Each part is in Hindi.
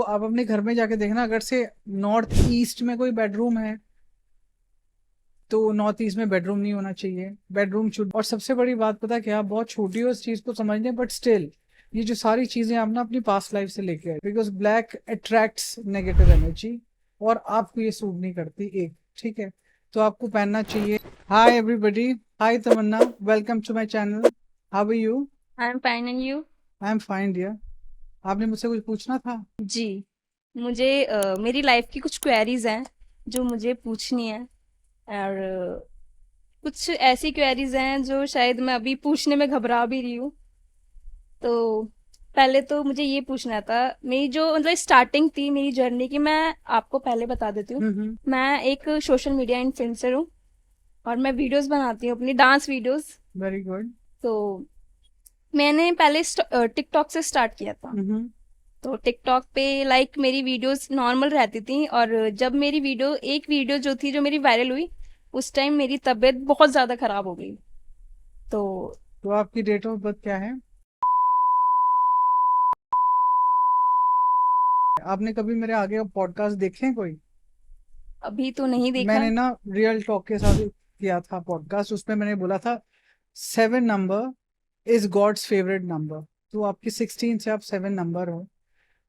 आप अपने घर में जाके देखना, अगर से नॉर्थ ईस्ट में कोई बेडरूम है तो नॉर्थ ईस्ट में बेडरूम नहीं होना चाहिए, बेडरूम शुड। और सबसे बड़ी बात पता क्या, आप बहुत छोटी हो इस चीज को समझने, बट स्टिल ये जो सारी चीजें आप ना अपनी पास्ट लाइफ से लेके आए, because black attracts negative energy और आपको ये सूट नहीं करती एक, ठीक है, तो आपको पहनना चाहिए। Hi everybody, hi Tamanna, welcome to my channel, how are you? I am fine and you. I am fine dear. आपने मुझसे कुछ पूछना था? जी, मुझे मेरी लाइफ की कुछ क्वेरीज हैं जो मुझे पूछनी है। और कुछ ऐसी क्वेरीज हैं जो शायद मैं अभी पूछने में घबरा भी रही हूँ। तो पहले तो मुझे ये पूछना था, मेरी जो मतलब स्टार्टिंग थी मेरी जर्नी की, मैं आपको पहले बता देती हूँ। हम्म। मैं एक सोशल मीडिया इन्फ्लुएंसर हूँ और मैं वीडियोस बनाती हूँ, अपनी डांस वीडियोस। Very good. तो मैंने पहले टिकटॉक से स्टार्ट किया था। हम्म। तो टिकटॉक पे मेरी वीडियोस नॉर्मल रहती थी, और जब मेरी वीडियो एक वीडियो जो थी जो मेरी वायरल हुई, उस टाइम मेरी तबीयत बहुत ज़्यादा ख़राब हो गई। तो तो आपकी डेट ऑफ बर्थ क्या है? आपने कभी मेरे आगे पॉडकास्ट देखे हैं कोई? अभी तो नहीं देखा। मैंने ना रियल टॉक के साथ किया था पॉडकास्ट, उसमें मैंने बोला था 7 number is God's favourite number. तो आपकी 16 से आप 7 नंबर हो।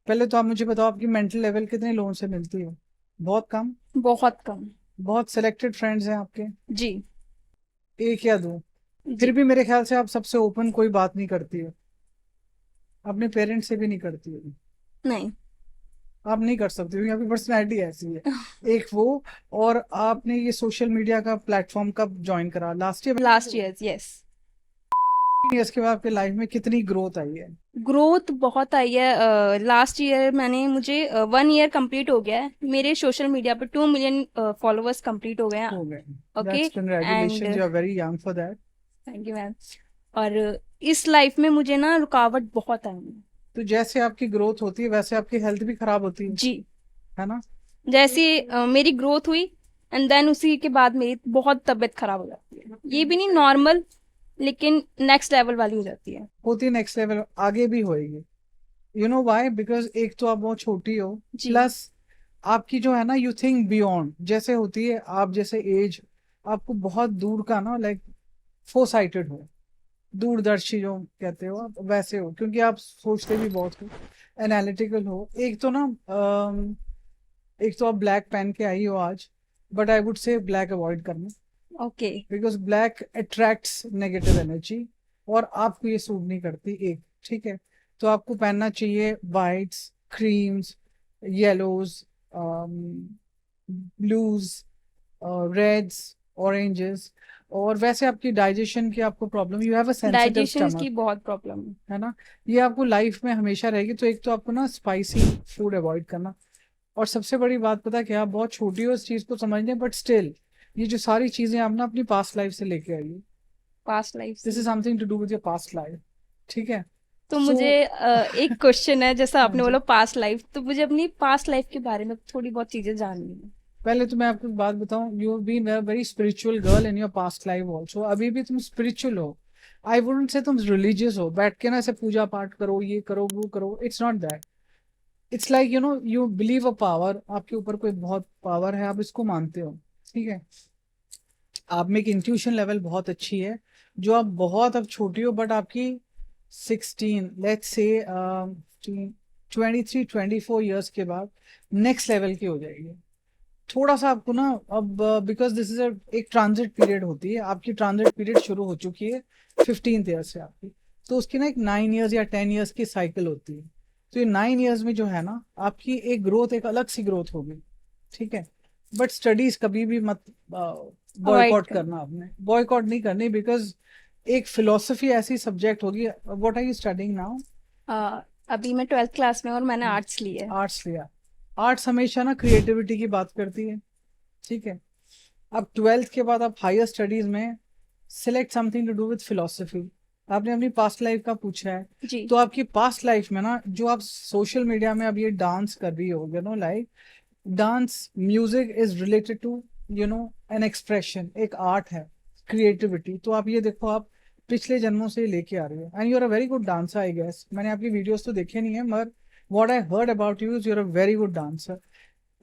पहले तो आप मुझे बताओ, आपकी मेंटल लेवल कितने लोगों से मिलती है? बहुत कम? बहुत कम। बहुत सिलेक्टेड फ्रेंड्स हैं आपके? जी। एक या दो? फिर जी। भी मेरे ख्याल से आप सबसे ओपन कोई बात नहीं करती है, अपने पेरेंट्स से भी नहीं करती है। नहीं। आप नहीं कर सकते क्योंकि आपकी पर्सनैलिटी ऐसी है। एक वो, और आपने ये सोशल मीडिया का प्लेटफॉर्म कब ज्वाइन करा? Last year? Last year, yes. Years के बाद आपकी लाइफ में कितनी ग्रोथ आई है? ग्रोथ बहुत आई है। लास्ट ईयर मुझे 1 ईयर कंप्लीट हो गया है, मेरे सोशल मीडिया पे 2 मिलियन फॉलोअर्स कंप्लीट हो गए हैं। हो गए? Okay. That's and congratulation, you are very young for that. Thank you ma'am. और इस लाइफ में मुझे ना रुकावट बहुत आई है। तो जैसे आपकी ग्रोथ होती है वैसे आपकी हेल्थ भी खराब होती जी। है ना? जैसे मेरी ग्रोथ हुई, एंड देन उसी के बाद मेरी बहुत तबीयत खराब हो जाती है, ये भी नहीं नॉर्मल, लेकिन नेक्स्ट लेवल वाली हो जाती है। होती नेक्स्ट लेवल, आगे भी होएगी। You know why? बिकॉज एक तो आप बहुत छोटी हो, जी। प्लस आपकी जो है ना, यू थिंक बियॉन्ड जैसे होती है, आप जैसे एज आपको बहुत दूर का ना, लाइक फोर साइटेड हो, दूरदर्शी जो कहते हो आप, वैसे हो, क्योंकि आप सोचते भी बहुत हो, एनालिटिकल हो। एक तो ना एक तो आप ब्लैक पहन के आई हो आज, but I would say black avoid करना, okay. Because black attracts negative energy और आपको ये सूट नहीं करती एक, ठीक है, तो आपको पहनना चाहिए whites, creams, yellows, blues, reds, oranges. और वैसे आपकी डाइजेशन की आपको problem, you have a sensitive digestion stomach, की बहुत प्रॉब्लम है। है ना? ये आपको लाइफ में हमेशा रहेगी। तो एक तो आपको ना स्पाइसी फूड अवॉइड करना, और सबसे बड़ी बात पता है क्या, आप बहुत छोटी हो इस चीज को समझने, बट स्टिल ये जो सारी चीजें आप ना अपनी पास्ट लाइफ से लेके आई हो, पास्ट लाइफ दिस से। Is something to do with your past life, ठीक है? तो सो मुझे एक क्वेश्चन है, जैसा हाँ आपने जी। बोला पास्ट लाइफ, तो मुझे अपनी पास्ट लाइफ के बारे में थोड़ी बहुत चीजें जाननी है। पहले तो मैं आपको एक बात बताऊं, you have been a very spiritual girl in your past life also, अभी भी तुम स्पिरिचुअल हो। आई वुडंट से तुम रिलीजियस हो, बैठ के ना ऐसे पूजा पाठ करो, ये करो वो करो, it's not that. It's like you know, you believe a power, आपके ऊपर कोई बहुत पावर है, आप इसको मानते हो, ठीक है? आप में एक इंट्यूशन लेवल बहुत अच्छी है, जो आप बहुत अब छोटी हो, बट आपकी 16, लेट्स से 23-24 ईयर्स के बाद नेक्स्ट लेवल की हो जाएगी। थोड़ा सा आपको ना अब, बिकॉज दिस इज एक ट्रांजिट पीरियड होती है, आपकी ट्रांजिट पीरियड शुरू हो चुकी है 15th ईयर से आपकी, तो उसकी ना एक 9 ईयर्स या 10 ईयर्स की साइकिल होती है। तो ये 9 ईयर्स में जो है ना, आपकी एक ग्रोथ, एक अलग सी ग्रोथ होगी, ठीक है? बट स्टडीज कभी भी मत अवॉइड बॉयकॉट कर। करना, आपने बॉयकॉट नहीं करनी, बिकॉज एक फिलोसफी ऐसी सब्जेक्ट होगी। What are you studying now? अभी मैं 12th क्लास में हूँ और मैंने आर्ट्स ली है। आर्ट्स लिया? आर्ट्स हमेशा ना क्रिएटिविटी की बात करती है, ठीक है? अब 12th के बाद आप हायर स्टडीज में select something to do with philosophy. आपने अपनी पास्ट लाइफ का पूछा है, जी। तो आपकी पास्ट लाइफ में ना, जो आप सोशल मीडिया में अब ये डांस कर रही हो, you know, like dance music is related to, you know, an expression, एक आर्ट है, क्रिएटिविटी। तो आप ये देखो, आप पिछले जन्मों से लेके आ रहे हो, and you are a very good dancer I guess. मैंने आपकी वीडियोस तो देखे नहीं है, मगर what I heard about you is you're a very good dancer.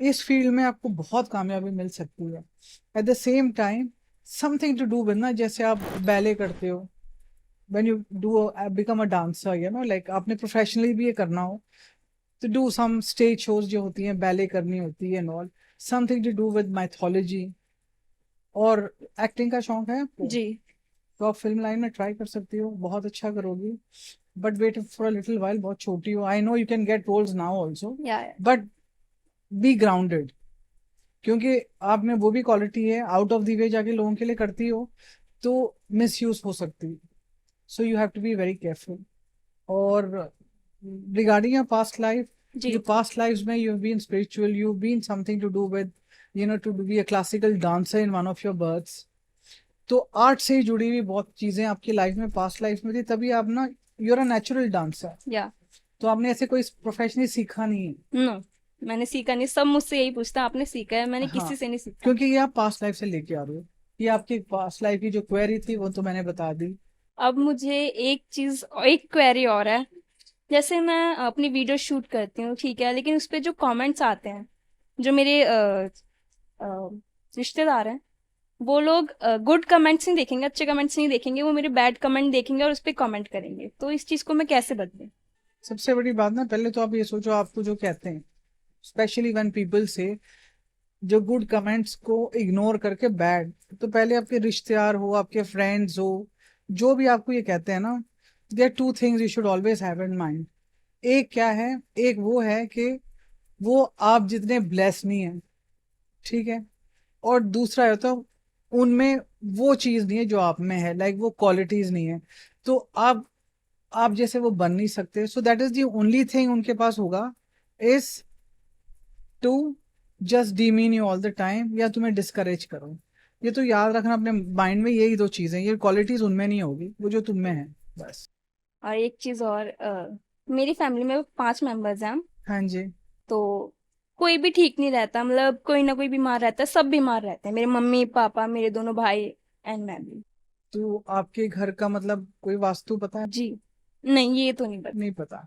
इस फील्ड में आपको बहुत कामयाबी मिल सकती है। At the same time something to do with ना, जैसे आप बैले करते हो, when you do become a dancer, you know like आपने प्रोफेशनली भी ये करना हो तो डू सम स्टेज शोज जो होती हैं, बैले करनी होती है and all, something to do with mythology. और एक्टिंग का शौक है आपको जी। तो आप फिल्म लाइन में ट्राई कर सकती हो, बहुत अच्छा करोगी। But wait for a little while, बहुत छोटी हो। I know you can get roles now also, yeah but be grounded, क्योंकि आप में वो भी क्वालिटी है, आउट ऑफ द वे जाके लोगों के लिए करती हो तो मिस यूज हो सकती है। So you have to be very careful. और रिगार्डिंग योर पास्ट लाइफ, जी। your past lives में you've been spiritual, you've been something to do with, you know, to be a classical dancer in one of your births। तो आर्ट से जुड़ी हुई बहुत चीजें आपकी लाइफ में, पास्ट लाइफ में थी, तभी आप ना यूर अ नेचुरल डांसर। या तो आपने ऐसे कोई प्रोफेशनली सीखा नहीं है। नो, मैंने सीखा नहीं। सब मुझसे यही पूछता आपने सीखा है, मैंने हाँ, किसी से नहीं सीखा। क्योंकि ये आप पास्ट लाइफ से लेके आ रहे हो। ये आपकी पास्ट लाइफ की जो क्वेरी थी वो तो मैंने बता दी। अब मुझे एक क्वेरी और है। जैसे मैं अपनी वीडियो शूट करती हूँ, ठीक है, लेकिन उस पे जो कमेंट्स आते हैं, जो मेरे रिश्तेदार हैं, वो लोग गुड कमेंट्स नहीं देखेंगे, अच्छे कमेंट्स नहीं देखेंगे, वो मेरे बैड कमेंट देखेंगे और उस पर कमेंट करेंगे। तो इस चीज़ को मैं कैसे बदलूं? सबसे बड़ी बात ना, पहले तो आप ये सोचो, आपको जो कहते हैं, स्पेशली व्हेन पीपल से जो गुड कमेंट्स को इग्नोर करके बैड, तो पहले आपके रिश्तेदार हो, आपके फ्रेंड्स हो, जो भी आपको ये कहते हैं ना, there two things you should always have in mind. एक क्या है, एक वो है कि वो आप जितने ब्लेस नहीं है, ठीक है। और दूसरा है तो उनमें वो चीज नहीं है जो आप में है, लाइक वो क्वालिटीज नहीं है, तो आप जैसे वो बन नहीं सकते। So that is the only thing उनके पास होगा, is to just demean you all the time, या तुम्हें डिस्करेज करो। ये तो याद रखना अपने माइंड में, यही दो चीजें, ये क्वालिटीज उनमें नहीं होगी, वो जो तुम में है, बस। और एक चीज़ और, मेरी फैमिली में 5 मेंबर्स हैं। हाँ जी। तो कोई भी ठीक नहीं रहता, मतलब कोई ना कोई बीमार रहता है, सब बीमार रहते हैं, मेरे मम्मी पापा, मेरे दोनों भाई एंड मैं भी। तो आपके घर का मतलब कोई वास्तु पता है? जी, नहीं, ये तो नहीं पता। नहीं पता।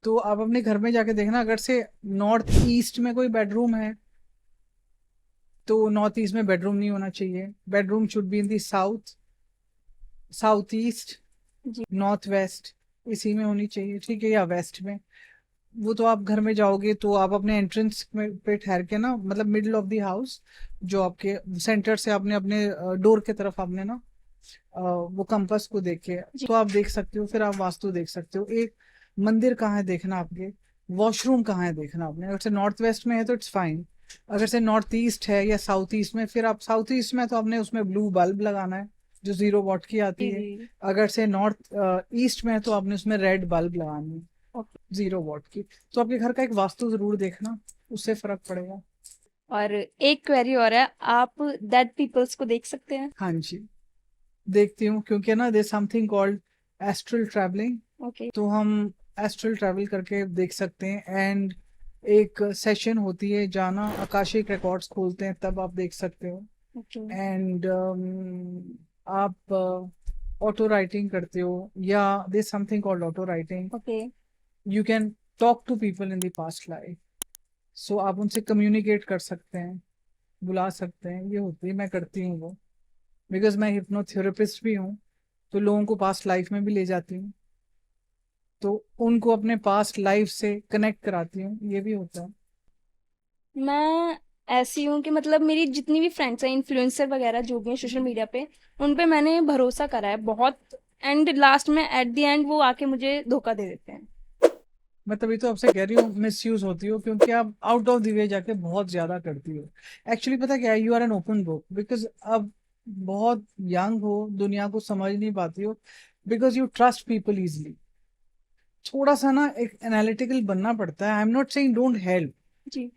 तो आप अपने घर में जाके देखना, अगर से नॉर्थ ईस्ट में कोई बेडरूम है तो नॉर्थ ईस्ट में बेडरूम नहीं होना चाहिए। Bedroom should be in the south, south east, जी। नॉर्थ वेस्ट, इसी में होनी चाहिए, ठीक है, या वेस्ट में। वो तो आप घर में जाओगे तो आप अपने एंट्रेंस में पे ठहर के ना, मतलब मिडिल ऑफ द हाउस, जो आपके सेंटर से आपने अपने डोर के तरफ आपने ना वो कंपास को देख के जी। तो आप देख सकते हो, फिर आप वास्तु देख सकते हो। एक मंदिर कहाँ है देखना आपके, वॉशरूम कहाँ है देखना आपने। अगर से नॉर्थ वेस्ट में है तो इट्स फाइन, अगर से नॉर्थ ईस्ट है या साउथ ईस्ट में, फिर आप साउथ ईस्ट में तो आपने उसमें ब्लू बल्ब लगाना है जो 0 वॉट की आती जी। है। जी। अगर से नॉर्थ ईस्ट में है तो आपने उसमें रेड बल्ब लगानी है ओके। 0 वॉट की। तो आपके घर का एक वास्तु जरूर देखना, उससे फर्क पड़ेगा। और एक क्वेरी और है, आप डेड पीपल्स को देख सकते हैं? हाँ जी, देखती हूँ, क्योंकि ना there something called astral travelling. Okay. तो हम एस्ट्रल ट्रैवल करके देख सकते हैं। एंड एक सेशन होती है जाना, आकाशिक रिकॉर्ड्स खोलते हैं, तब आप देख सकते हो। ओके। एंड आप ऑटो राइटिंग करते हो, या there something called auto writing. Okay. You can talk to people in the past life. So आप उनसे कम्युनिकेट कर सकते हैं, बुला सकते हैं, ये होती है, मैं करती हूँ वो, बिकॉज मैं हिप्नोथेरेपिस्ट भी हूँ, तो लोगों को पास्ट लाइफ में भी ले जाती हूँ, तो उनको अपने पास्ट लाइफ से कनेक्ट कराती हूँ, ये भी होता है। मैं ऐसी हूँ कि मतलब मेरी जितनी भी फ्रेंड्स हैं, इन्फ्लुएंसर वगैरह जो भी हैं सोशल मीडिया पे, उन पे मैंने भरोसा करा है बहुत, एंड लास्ट में एट द एंड वो आके मुझे धोखा दे देते हैं। मैं तभी तो आपसे कह रही हूँ मिस यूज होती हो, क्योंकि आप आउट ऑफ द वे जाके बहुत ज्यादा करती हो। एक्चुअली पता क्या है, you are an open book, because अब बहुत यंग हो, दुनिया को समझ नहीं पाती हो, because you trust people easily. थोड़ा सा ना एक एनालिटिकल बनना पड़ता है। I am not saying don't help, जी।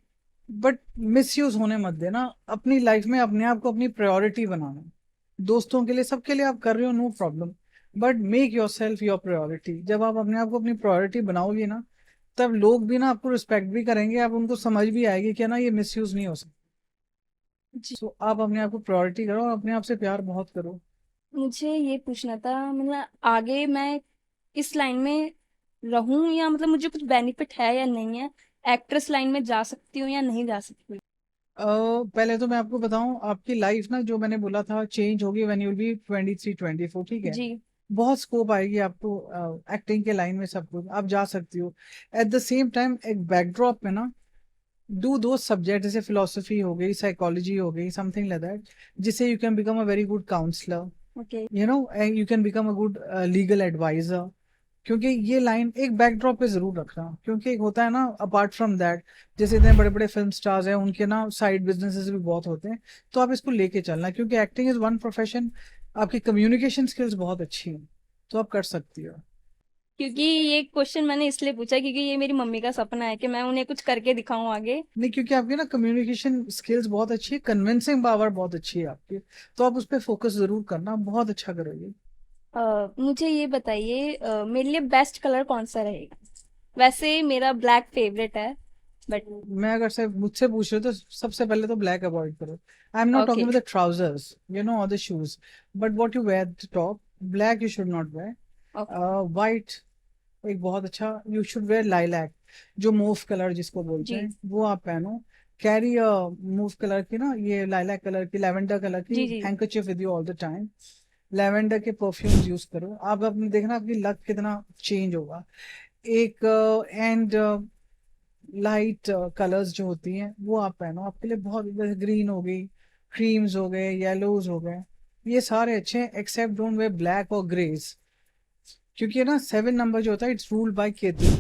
बट मिस यूज होने मत देना। अपनी लाइफ में अपने आप को अपनी प्रायोरिटी बनाना। दोस्तों के लिए, सबके लिए आप कर रहे हो, no problem, but make yourself your priority. जब आप अपने आप को अपनी प्रायोरिटी बनाओगे ना, तब लोग भी ना आपको रिस्पेक्ट भी करेंगे, आप उनको समझ भी आएगी कि ना ये मिसयूज नहीं हो सकता। जी। सो आप अपने आप को प्रायोरिटी करो और अपने आप से प्यार बहुत करो। मुझे ये पूछना था, मतलब आगे मैं इस लाइन में रहूं, या मतलब मुझे कुछ बेनिफिट है या नहीं है, एक्ट्रेस लाइन में जा सकती हूँ या नहीं जा सकती? पहले तो मैं आपको बताऊं, आपकी लाइफ ना जो मैंने बोला था चेंज होगी व्हेन यू विल बी 23-24, ठीक है। जी। बहुत स्कोप आएगी आपको एक्टिंग के लाइन में, सब कुछ आप जा सकती हो। एट द सेम टाइम एक बैकड्रॉप में ना डू दो सब्जेक्ट, जैसे फिलोसफी हो गई, साइकोलॉजी हो गई, समथिंग लाइक दैट, जिससे you can become a very good counsellor, okay. You know, you can become a good legal adviser. क्योंकि ये लाइन एक बैकड्रॉप पे जरूर रखना, क्योंकि एक होता है ना अपार्ट फ्रॉम दैट, जैसे इतने बड़े बड़े फिल्म स्टार्स हैं उनके ना साइड बिजनेसेस भी बहुत होते हैं, तो आप इसको लेके चलना, क्योंकि एक्टिंग इज वन प्रोफेशन। आपकी कम्युनिकेशन स्किल्स बहुत अच्छी हैं, तो आप कर सकती हो। क्योंकि ये क्वेश्चन मैंने इसलिए पूछा क्योंकि ये मेरी मम्मी का सपना है कि मैं उन्हें कुछ करके दिखाऊं आगे। नहीं, क्योंकि आपकी ना कम्युनिकेशन स्किल्स बहुत अच्छी है, कन्विंसिंग पावर बहुत अच्छी है आपकी, तो आप उस पर फोकस जरूर करना, बहुत अच्छा करोगे। मुझे ये बताइए, मेरे लिए बेस्ट कलर कौन सा रहेगा? वैसे मेरा ब्लैक फेवरेट है, बट मैं अगर से मुझसे पूछ रहे हो तो सबसे पहले तो ब्लैक अवॉइड करो। I am not okay. Talking with the trousers, you know, और the shoes, but what you wear the top, black you should not wear. Okay. White एक बहुत अच्छा, यू शुड वेयर लाइलैक, जो मूव कलर जिसको बोलते जी। हैं वो आप पहनो। कैरी मूव कलर की ना, ये लाइलैक कलर की, लेवेंडर कलर की जी। जी। Handkerchief with you all the time. Lavender के परफ्यूम्स यूज करो, आप अपने देखना आपकी लक कितना चेंज होगा। एक एंड लाइट कलर्स जो होती हैं वो आप पहनो, आपके लिए बहुत, जैसे ग्रीन हो गई, क्रीम्स हो गए, येलोज हो गए, ये सारे अच्छे हैं, एक्सेप्ट डोंट वेयर ब्लैक और ग्रेज, क्योंकि ना 7 नंबर जो होता है इट्स रूल्ड बाय केतु,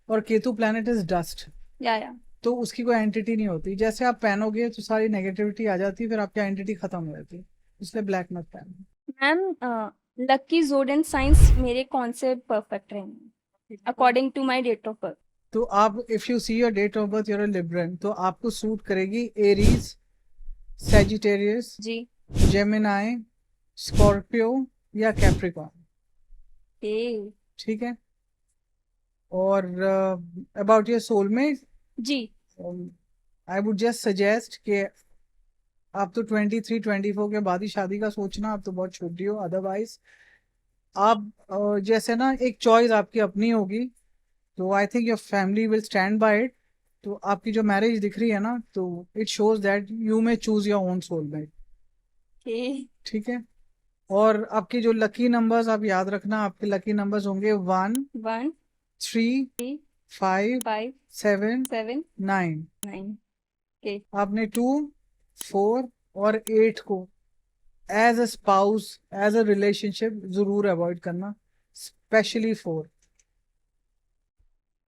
और केतु प्लैनेट इज डस्ट, या तो उसकी कोई एंटिटी नहीं होती, जैसे आप पहनोगे तो सारी नेगेटिविटी आ जाती है, फिर आपकी आइडेंटिटी खत्म हो जाती है, इसलिए ब्लैक मत पहनो। मैम, लकी जोडियन साइंस मेरे कौन से परफेक्ट रहेंगे according to my date of birth? तो आप if you see your date of birth, you're Libran, तो आपको सूट करेगी एरीज, सेजिटेरियस, जी। जेमिनाई, स्कॉर्पियो या कैप्रिकॉर्न, ए। ठीक है। और अबाउट योर सोलमेट, जी। आई वुड जस्ट सजेस्ट कि आप तो 23-24 के बाद ही शादी का सोचना, आप तो बहुत छोटी हो, अदरवाइज आप जैसे ना एक चॉइस आपकी अपनी होगी, तो I think your family will stand by it. तो आपकी जो मैरिज दिख रही है ना, तो it shows that you may choose your own soulmate, ए। ठीक है। और आपकी जो लकी नंबर्स आप याद रखना, आपके लकी नंबर्स होंगे 1, 1, 3, 3, 5, 5, 7, 7, 9। 9। ओके। आपने 2, 4 और 8 को as a spouse, as a relationship जरूर अवॉइड करना, specially 4।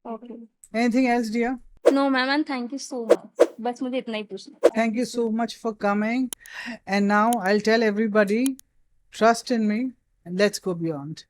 Okay. Anything else dear? No ma'am, and thank you so much, बस मुझे इतना ही पूछना। Thank you so much for coming. And now I'll tell everybody, trust in me and let's go beyond.